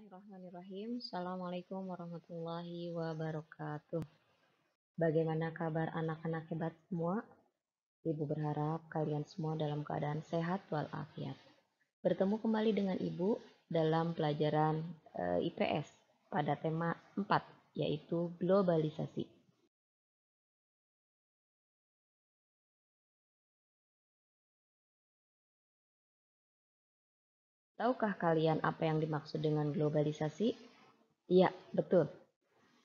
Bismillahirrahmanirrahim. Assalamualaikum warahmatullahi wabarakatuh. Bagaimana kabar anak-anak hebat semua? Ibu berharap kalian semua dalam keadaan sehat walafiat. Bertemu kembali dengan Ibu dalam pelajaran IPS pada tema 4, yaitu globalisasi. Tahukah kalian apa yang dimaksud dengan globalisasi? Iya, betul.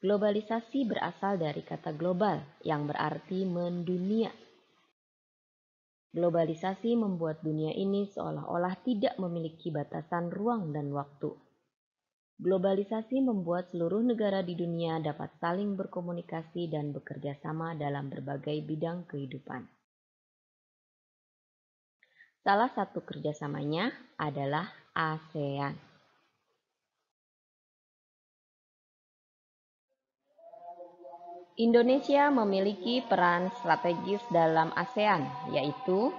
Globalisasi berasal dari kata global yang berarti mendunia. Globalisasi membuat dunia ini seolah-olah tidak memiliki batasan ruang dan waktu. Globalisasi membuat seluruh negara di dunia dapat saling berkomunikasi dan bekerja sama dalam berbagai bidang kehidupan. Salah satu kerjasamanya adalah ASEAN. Indonesia memiliki peran strategis dalam ASEAN, yaitu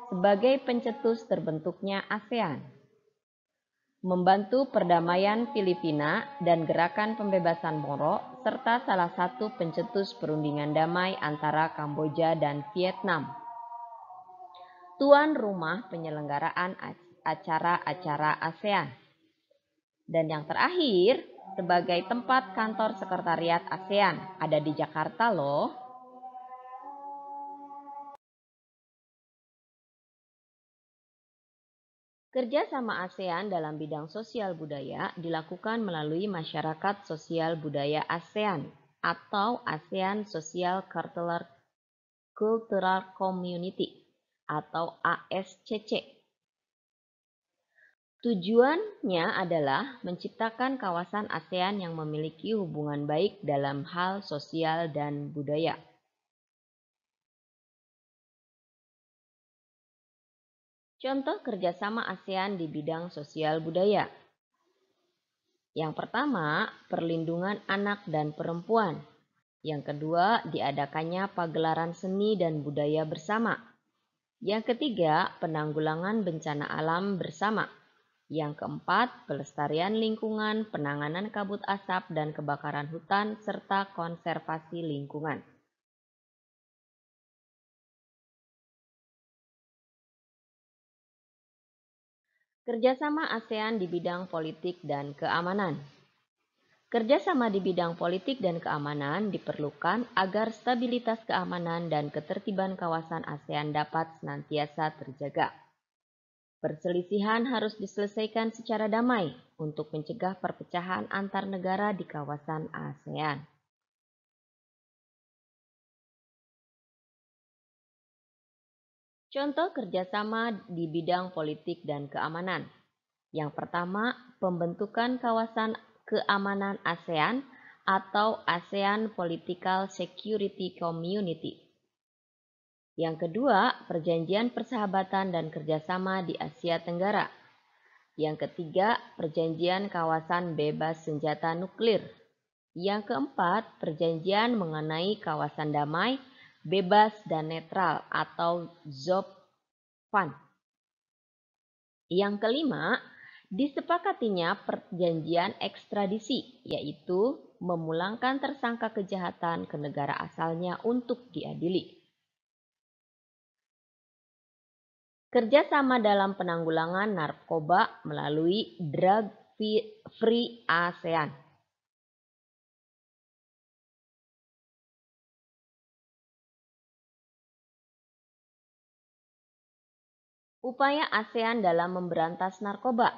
sebagai pencetus terbentuknya ASEAN, membantu perdamaian Filipina dan gerakan pembebasan Moro, serta salah satu pencetus perundingan damai antara Kamboja dan Vietnam. Tuan rumah penyelenggaraan acara-acara ASEAN. Dan yang terakhir, sebagai tempat kantor sekretariat ASEAN, ada di Jakarta loh. Kerjasama ASEAN dalam bidang sosial budaya dilakukan melalui Masyarakat Sosial Budaya ASEAN atau ASEAN Social Cultural Community atau ASCC. Tujuannya adalah menciptakan kawasan ASEAN yang memiliki hubungan baik dalam hal sosial dan budaya. Contoh kerjasama ASEAN di bidang sosial budaya. Yang pertama, perlindungan anak dan perempuan. Yang kedua, diadakannya pagelaran seni dan budaya bersama. Yang ketiga, penanggulangan bencana alam bersama. Yang keempat, pelestarian lingkungan, penanganan kabut asap dan kebakaran hutan, serta konservasi lingkungan. Kerjasama ASEAN di bidang politik dan keamanan. Kerjasama di bidang politik dan keamanan diperlukan agar stabilitas keamanan dan ketertiban kawasan ASEAN dapat senantiasa terjaga. Perselisihan harus diselesaikan secara damai untuk mencegah perpecahan antar negara di kawasan ASEAN. Contoh kerjasama di bidang politik dan keamanan. Yang pertama, pembentukan kawasan keamanan ASEAN atau ASEAN Political Security Community. Yang kedua, perjanjian persahabatan dan kerjasama di Asia Tenggara. Yang ketiga, perjanjian kawasan bebas senjata nuklir. Yang keempat, perjanjian mengenai kawasan damai, bebas dan netral atau ZOPFAN. Yang kelima, disepakatinya perjanjian ekstradisi, yaitu memulangkan tersangka kejahatan ke negara asalnya untuk diadili. Kerjasama dalam penanggulangan narkoba melalui Drug Free ASEAN. Upaya ASEAN dalam memberantas narkoba.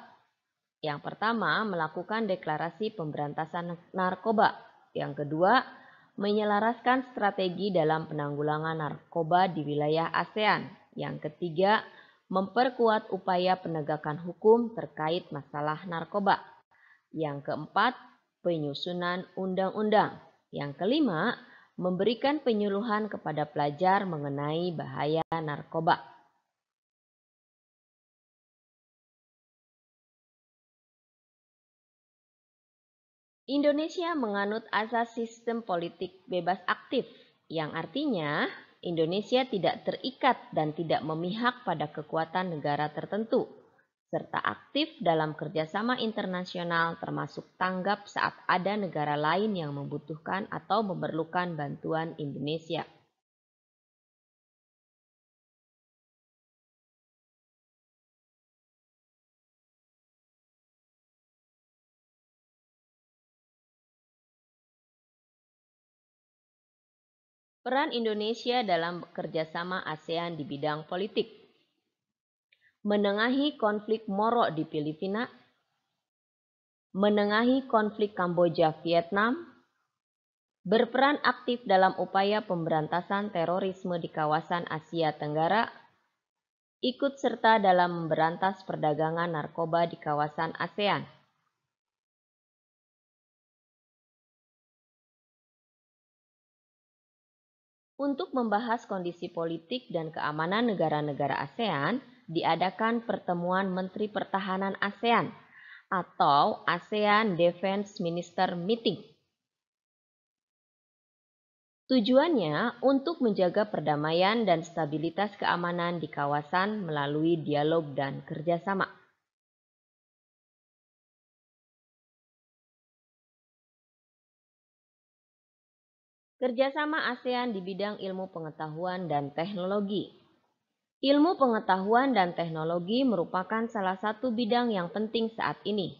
Yang pertama, melakukan deklarasi pemberantasan narkoba. Yang kedua, menyelaraskan strategi dalam penanggulangan narkoba di wilayah ASEAN. Yang ketiga, memperkuat upaya penegakan hukum terkait masalah narkoba. Yang keempat, penyusunan undang-undang. Yang kelima, memberikan penyuluhan kepada pelajar mengenai bahaya narkoba. Indonesia menganut asas sistem politik bebas aktif, yang artinya Indonesia tidak terikat dan tidak memihak pada kekuatan negara tertentu. serta aktif dalam kerjasama internasional termasuk tanggap saat ada negara lain yang membutuhkan atau memerlukan bantuan Indonesia. Peran Indonesia dalam kerjasama ASEAN di bidang politik. Menengahi konflik Moro di Filipina, menengahi konflik Kamboja-Vietnam, berperan aktif dalam upaya pemberantasan terorisme di kawasan Asia Tenggara, ikut serta dalam memberantas perdagangan narkoba di kawasan ASEAN. Untuk membahas kondisi politik dan keamanan negara-negara ASEAN, diadakan pertemuan Menteri Pertahanan ASEAN atau ASEAN Defense Minister Meeting. Tujuannya untuk menjaga perdamaian dan stabilitas keamanan di kawasan melalui dialog dan kerjasama. Kerjasama ASEAN di bidang ilmu pengetahuan dan teknologi. Ilmu pengetahuan dan teknologi merupakan salah satu bidang yang penting saat ini.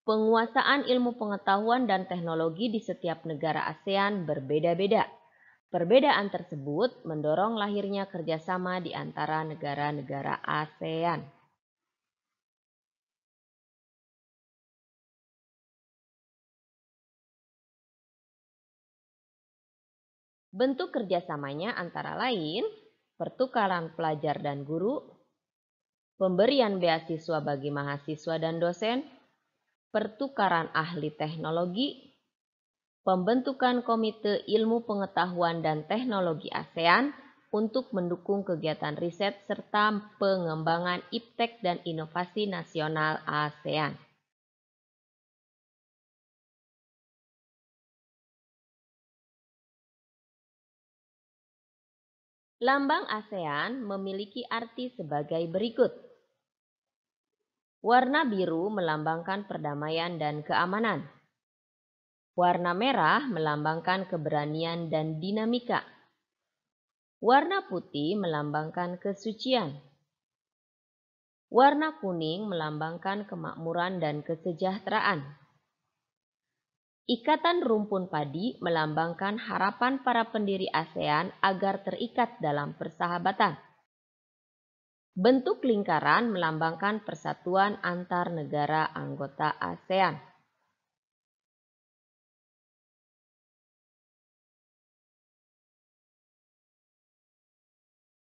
Penguasaan ilmu pengetahuan dan teknologi di setiap negara ASEAN berbeda-beda. Perbedaan tersebut mendorong lahirnya kerjasama di antara negara-negara ASEAN. Bentuk kerjasamanya antara lain pertukaran pelajar dan guru, pemberian beasiswa bagi mahasiswa dan dosen, pertukaran ahli teknologi, pembentukan Komite Ilmu Pengetahuan dan Teknologi ASEAN untuk mendukung kegiatan riset serta pengembangan iptek dan inovasi nasional ASEAN. Lambang ASEAN memiliki arti sebagai berikut. Warna biru melambangkan perdamaian dan keamanan. Warna merah melambangkan keberanian dan dinamika. Warna putih melambangkan kesucian. Warna kuning melambangkan kemakmuran dan kesejahteraan. Ikatan rumpun padi melambangkan harapan para pendiri ASEAN agar terikat dalam persahabatan. Bentuk lingkaran melambangkan persatuan antar negara anggota ASEAN.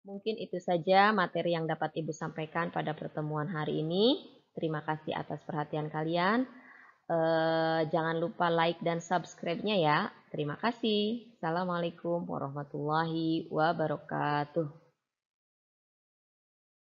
Mungkin itu saja materi yang dapat Ibu sampaikan pada pertemuan hari ini. Terima kasih atas perhatian kalian. Jangan lupa like dan subscribe-nya ya. Terima kasih. Assalamualaikum warahmatullahi wabarakatuh.